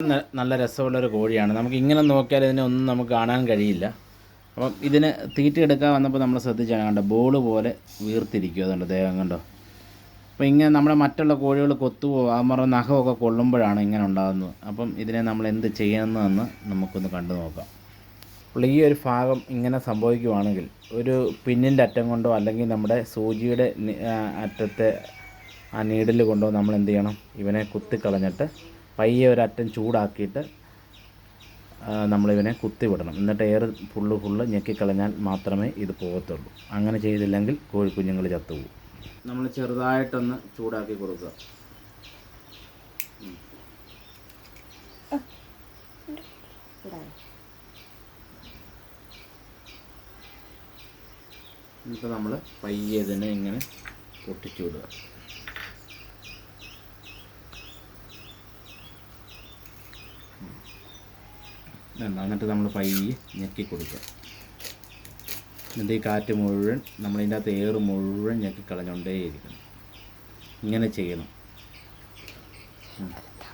നല്ല രസമുള്ളൊരു കോഴിയാണ്. നമുക്ക് ഇങ്ങനെ നോക്കിയാൽ ഇതിനൊന്നും നമുക്ക് കാണാൻ കഴിയില്ല. അപ്പം ഇതിന് തീറ്റ എടുക്കാൻ വന്നപ്പോൾ നമ്മൾ ശ്രദ്ധിച്ചാണ് കണ്ടോ, ബോൾ പോലെ വീർത്തിരിക്കുക. അതുകൊണ്ട് ദേഹം കണ്ടോ. അപ്പോൾ ഇങ്ങനെ നമ്മുടെ മറ്റുള്ള കോഴികൾ കൊത്തുപോകും, അവരുടെ നഖമൊക്കെ കൊള്ളുമ്പോഴാണ് ഇങ്ങനെ ഉണ്ടാകുന്നത്. അപ്പം ഇതിനെ നമ്മൾ എന്ത് ചെയ്യണമെന്ന് നമുക്കൊന്ന് കണ്ടു നോക്കാം. അപ്പോൾ ഈ ഒരു ഭാഗം ഇങ്ങനെ സംഭവിക്കുവാണെങ്കിൽ ഒരു പിന്നിൻ്റെ അറ്റം കൊണ്ടോ അല്ലെങ്കിൽ നമ്മുടെ സൂചിയുടെ അറ്റത്തെ ആ നീഡിൽ കൊണ്ടോ നമ്മൾ എന്ത് ചെയ്യണം, ഇവനെ കുത്തിക്കളഞ്ഞിട്ട് പയ്യെ ഒരറ്റം ചൂടാക്കിയിട്ട് നമ്മളിവനെ കുത്തി വിടണം. എന്നിട്ട് എയർ ഫുള്ള് ഞെക്കിക്കളഞ്ഞാൽ മാത്രമേ ഇത് പോകത്തുള്ളൂ. അങ്ങനെ ചെയ്തില്ലെങ്കിൽ കോഴിക്കുഞ്ഞുങ്ങൾ ചത്തുപോകും. നമ്മൾ ചെറുതായിട്ടൊന്ന് ചൂടാക്കി കൊടുക്കുക. എന്നിട്ട് നമ്മൾ പയ്യെ ഇതിനെ ഇങ്ങനെ പൊട്ടിച്ചു വിടുക. എന്നിട്ട് നമ്മൾ പയ്യെ ഞെക്കി കൊടുക്കുക. എന്നിട്ട് ഈ കാറ്റ് മുഴുവൻ നമ്മളിതിൻ്റെ അകത്ത് എയർ മുഴുവൻ ഞെക്കിക്കളഞ്ഞുകൊണ്ടേയിരിക്കണം. ഇങ്ങനെ ചെയ്യണം.